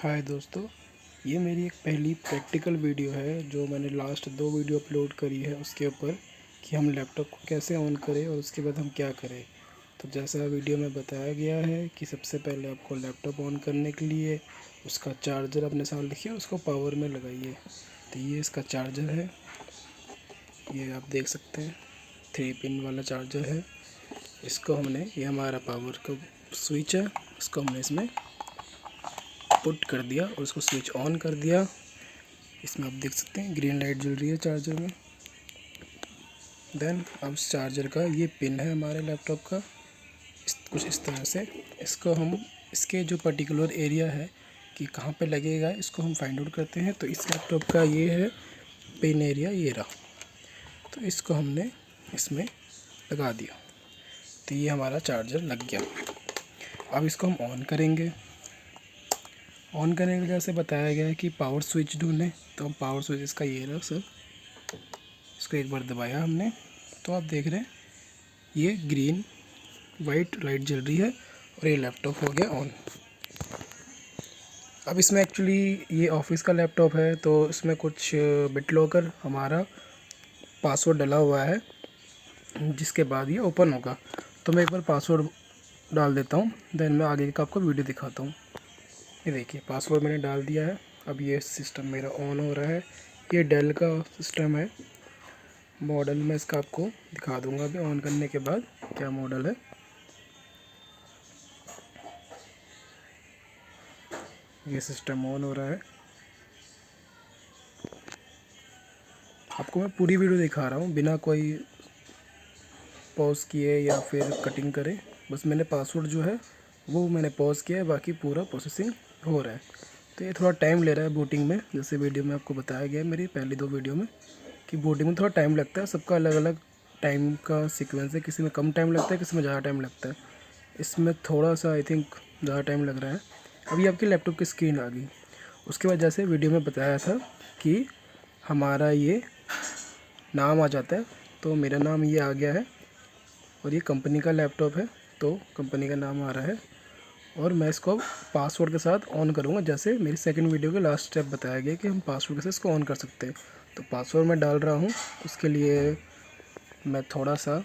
हाय दोस्तों, ये मेरी एक पहली प्रैक्टिकल वीडियो है जो मैंने लास्ट 2 वीडियो अपलोड करी है उसके ऊपर कि हम लैपटॉप को कैसे ऑन करें और उसके बाद हम क्या करें। तो जैसा वीडियो में बताया गया है कि सबसे पहले आपको लैपटॉप ऑन करने के लिए उसका चार्जर अपने साथ रखिए, उसको पावर में लगाइए। तो ये इसका चार्जर है, ये आप देख सकते हैं 3 पिन वाला चार्जर है। इसको हमने, ये हमारा पावर का स्विच है, इसको हमने इसमें पुट कर दिया और उसको स्विच ऑन कर दिया। इसमें आप देख सकते हैं ग्रीन लाइट जल रही है चार्जर में। देन अब इस चार्जर का ये पिन है हमारे लैपटॉप का, कुछ इस तरह से। इसको हम, इसके जो पर्टिकुलर एरिया है कि कहाँ पे लगेगा, इसको हम फाइंड आउट करते हैं। तो इस लैपटॉप का ये है पिन एरिया, ये रहा। तो इसको हमने इसमें लगा दिया, तो ये हमारा चार्जर लग गया। अब इसको हम ऑन करेंगे। ऑन करने के जैसे बताया गया है कि पावर स्विच ढूंढें, तो हम पावर स्विच इसका ये रहा सर, इसको एक बार दबाया हमने तो आप देख रहे हैं ये ग्रीन वाइट लाइट जल रही है और ये लैपटॉप हो गया ऑन। अब इसमें एक्चुअली ये ऑफिस का लैपटॉप है तो इसमें कुछ बिटलॉकर हमारा पासवर्ड डला हुआ है जिसके बाद ये ओपन होगा। तो मैं एक बार पासवर्ड डाल देता हूँ, देन मैं आगे का आपको वीडियो दिखाता हूँ। ये देखिए पासवर्ड मैंने डाल दिया है। अब ये सिस्टम मेरा ऑन हो रहा है। ये डेल का सिस्टम है, मॉडल मैं इसका आपको दिखा दूंगा अभी ऑन करने के बाद क्या मॉडल है। ये सिस्टम ऑन हो रहा है, आपको मैं पूरी वीडियो दिखा रहा हूँ बिना कोई पॉज किए या फिर कटिंग करे। बस मैंने पासवर्ड जो है वो मैंने पॉज किया है, बाकी पूरा प्रोसेसिंग हो रहा है। तो ये थोड़ा टाइम ले रहा है बूटिंग में, जैसे वीडियो में आपको बताया गया है मेरी पहली 2 वीडियो में कि बूटिंग में थोड़ा टाइम लगता है। सबका अलग अलग टाइम का सीक्वेंस है, किसी में कम टाइम लगता है, किसी में ज़्यादा टाइम लगता है। इसमें थोड़ा सा आई थिंक ज़्यादा टाइम लग रहा है। अभी आपकी लैपटॉप की स्क्रीन आ गई। उसके बाद जैसे वीडियो में बताया था कि हमारा ये नाम आ जाता है, तो मेरा नाम ये आ गया है और ये कंपनी का लैपटॉप है तो कंपनी का नाम आ रहा है। और मैं इसको पासवर्ड के साथ ऑन करूँगा, जैसे मेरी सेकंड वीडियो के लास्ट स्टेप बताया गया कि हम पासवर्ड के साथ इसको ऑन कर सकते हैं। तो पासवर्ड मैं डाल रहा हूँ, उसके लिए मैं थोड़ा सा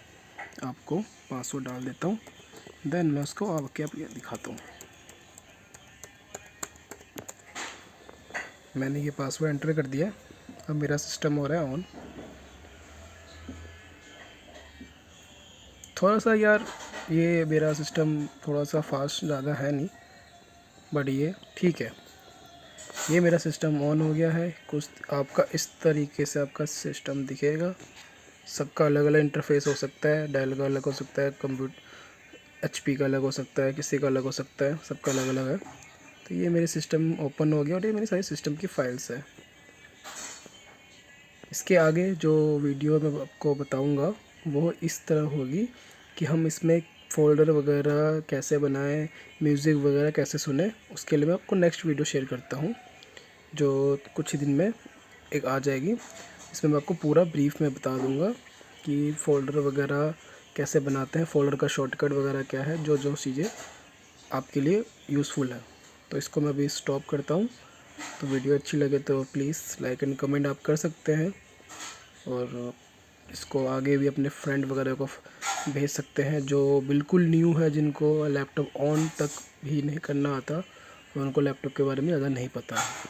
आपको पासवर्ड डाल देता हूँ, देन मैं उसको आपके दिखाता हूँ। मैंने ये पासवर्ड एंटर कर दिया। अब मेरा सिस्टम हो रहा है ऑन। थोड़ा सा यार ये मेरा सिस्टम थोड़ा सा फास्ट ज़्यादा है नहीं, बट ये ठीक है। ये मेरा सिस्टम ऑन हो गया है। कुछ आपका इस तरीके से आपका सिस्टम दिखेगा। सबका अलग अलग इंटरफेस हो सकता है, डेल का अलग हो सकता है, कंप्यूटर एचपी का अलग हो सकता है, किसी का अलग हो सकता है, सबका अलग अलग है। तो ये मेरे सिस्टम ओपन हो गया और ये मेरी सारी सिस्टम की फाइल्स है। इसके आगे जो वीडियो मैं आपको बताऊंगा वो इस तरह होगी कि हम इसमें फ़ोल्डर वगैरह कैसे बनाएं, म्यूज़िक वगैरह कैसे सुने, उसके लिए मैं आपको नेक्स्ट वीडियो शेयर करता हूं जो कुछ ही दिन में एक आ जाएगी। इसमें मैं आपको पूरा ब्रीफ में बता दूंगा कि फ़ोल्डर वगैरह कैसे बनाते हैं, फ़ोल्डर का शॉर्टकट वगैरह क्या है, जो जो चीज़ें आपके लिए यूज़फुल है। तो इसको मैं अभी स्टॉप करता हूँ। तो वीडियो अच्छी लगे तो प्लीज़ लाइक एंड कमेंट आप कर सकते हैं और इसको आगे भी अपने फ्रेंड वगैरह को भेज सकते हैं जो बिल्कुल न्यू है, जिनको लैपटॉप ऑन तक भी नहीं करना आता और उनको लैपटॉप के बारे में ज़्यादा नहीं पता है।